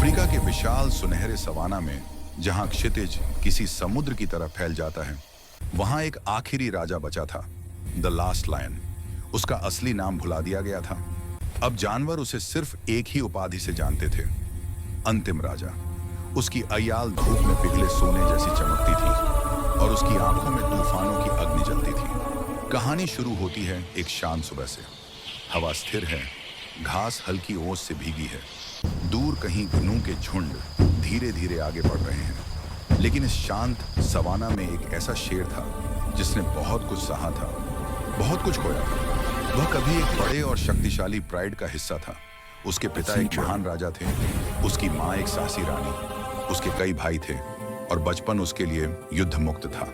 Africa के विशाल सुनहरे savanna में जहां क्षितिज किसी समुद्र की तरह फैल जाता है, वहां एक आखिरी राजा बचा था, द लास्ट लायन। उसका असली नाम भुला दिया गया था। अब जानवर उसे सिर्फ एक ही उपाधि से जानते थे, अंतिम राजा। उसकी अयाल धूप में पिघले सोने जैसी चमकती थी और उसकी आंखों में तूफानों की अग्नि जलती थी। कहानी शुरू होती है एक शांत सुबह से। हवा स्थिर है, घास हल्की ओस से भीगी है। दूर कहीं घुनों के झुंड धीरे धीरे आगे बढ़ रहे हैं। लेकिन इस शांत सवाना में एक ऐसा शेर था जिसने बहुत कुछ सहा था, बहुत कुछ खोया था। वह कभी एक बड़े और शक्तिशाली प्राइड का हिस्सा था। उसके पिता एक महान राजा थे, उसकी माँ एक साहसी रानी, उसके कई भाई थे और बचपन उसके लिए युद्ध मुक्त था।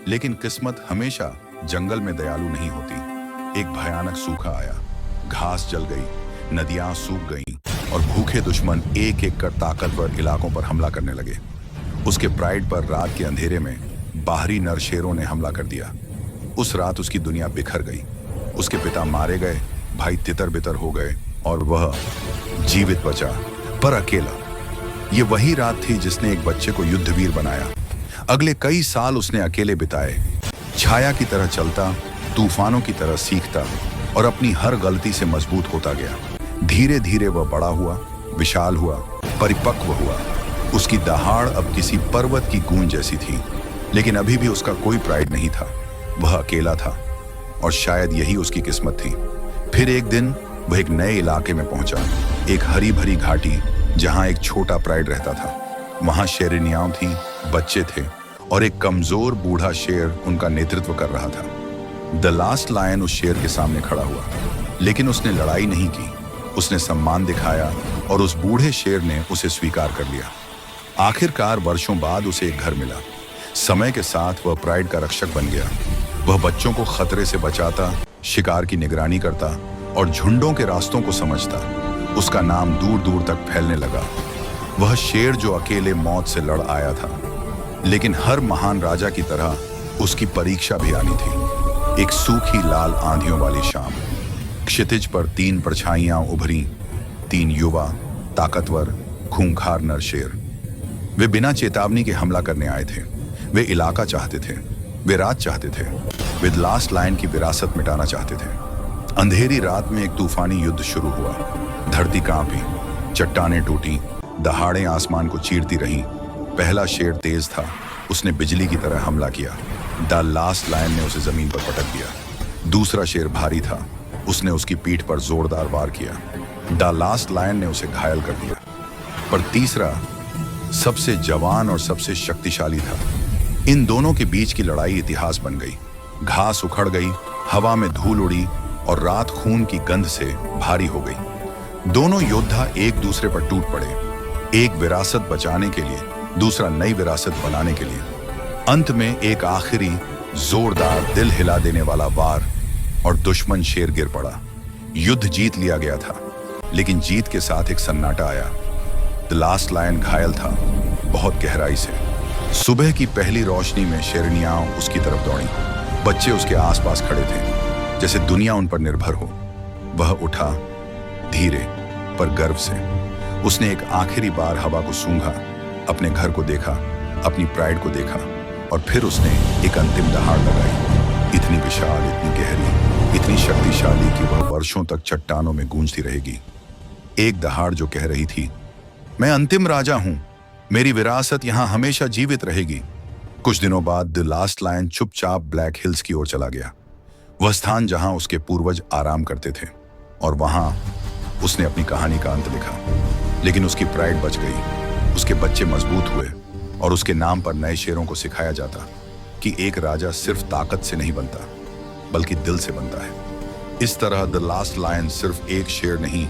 लेकिन किस्मत हमेशा जंगल में दयालु नहीं होती। एक भयानक सूखा आया, घास जल गई, नदियां सूख गईं और भूखे दुश्मन एक एक कर ताकतवर इलाकों पर हमला करने लगे। उसके प्राइड पर रात के अंधेरे में बाहरी नरशेरों ने हमला कर दिया। उस रात उसकी दुनिया बिखर गई। उसके पिता मारे गए, भाई तितर बितर हो गए और वह जीवित बचा, पर अकेला। ये वही रात थी जिसने एक बच्चे को युद्धवीर बनाया। अगले कई साल उसने अकेले बिताए, छाया की तरह चलता, तूफानों की तरह सीखता और अपनी हर गलती से मजबूत होता गया। धीरे धीरे वह बड़ा हुआ, विशाल हुआ, परिपक्व हुआ। उसकी दहाड़ अब किसी पर्वत की गूंज जैसी थी, लेकिन अभी भी उसका कोई प्राइड नहीं था। वह अकेला था और शायद यही उसकी किस्मत थी। फिर एक दिन वह एक नए इलाके में पहुंचा, एक हरी भरी घाटी जहां एक छोटा प्राइड रहता था। वहां शेरनियां थीं, बच्चे थे और एक कमजोर बूढ़ा शेर उनका नेतृत्व कर रहा था। द लास्ट लायन उस शेर के सामने खड़ा हुआ, लेकिन उसने लड़ाई नहीं की। उसने सम्मान दिखाया और उस बूढ़े शेर ने उसे स्वीकार कर लिया। आखिरकार वर्षों बाद उसे एक घर मिला। समय के साथ वह प्राइड का रक्षक बन गया। वह बच्चों को खतरे से बचाता, शिकार की निगरानी करता और झुंडों के रास्तों को समझता। उसका नाम दूर दूर तक फैलने लगा। वह शेर जो अकेले मौत से लड़ आया था, लेकिन हर महान राजा की तरह उसकी परीक्षा भी आनी थी। एक सूखी लाल आंधियों वाली शाम, क्षितिज पर 3 परछाइयां उभरी, 3 युवा, ताकतवर, खूंखार नरशेर। वे बिना चेतावनी के हमला करने आए थे। वे इलाका चाहते थे, वे राज चाहते थे, वे लास्ट लायन की विरासत मिटाना चाहते थे। अंधेरी रात में एक तूफानी युद्ध शुरू हुआ। धरती कांपी, चट्टानें टूटी, दहाड़ें आसमान को चीरती रहीं। पहला शेर तेज था, उसने बिजली की तरह हमला किया। द लास्ट लायन ने उसे जमीन पर पटक दिया। दूसरा शेर भारी था, उसने उसकी पीठ पर जोरदार वार किया। द लास्ट लायन ने उसे घायल कर दिया। पर तीसरा सबसे जवान और सबसे शक्तिशाली था। इन दोनों के बीच की लड़ाई इतिहास बन गई। घास उखड़ गई, हवा में धूल उड़ी और रात खून की गंध से भारी हो गई। दोनों योद्धा एक दूसरे पर टूट पड़े, एक विरासत बचाने के लिए, दूसरा नई विरासत बनाने के लिए। अंत में एक आखिरी जोरदार, दिल हिला देने वाला वार और दुश्मन शेर गिर पड़ा। युद्ध जीत लिया गया था, लेकिन जीत के साथ एक सन्नाटा आया। द लास्ट लायन घायल था, बहुत गहराई से। सुबह की पहली रोशनी में शेरनियां उसकी तरफ दौड़ी। बच्चे उसके आसपास खड़े थे, जैसे दुनिया उन पर निर्भर हो। वह उठा, धीरे पर गर्व से। उसने एक आखिरी बार हवा को सूंघा, अपने घर को देखा, अपनी प्राइड को देखा और फिर उसने एक अंतिम दहाड़ लगाई। इतनी विशाल, इतनी गहरी, इतनी शक्तिशाली कि वह वर्षों तक चट्टानों में गूंजती रहेगी। एक दहाड़ जो कह रही थी, मैं अंतिम राजा हूं, मेरी विरासत यहां हमेशा जीवित रहेगी। कुछ दिनों बाद द लास्ट लायन चुपचाप ब्लैक हिल्स की ओर चला गया, वह स्थान जहां उसके पूर्वज आराम करते थे। और वहां उसने अपनी कहानी का अंत लिखा। लेकिन उसकी प्राइड बच गई, उसके बच्चे मजबूत हुए और उसके नाम पर नए शेरों को सिखाया जाता कि एक राजा सिर्फ ताकत से नहीं बनता, बल्कि दिल से बनता है। इस तरह द लास्ट लायन सिर्फ एक शेर नहीं,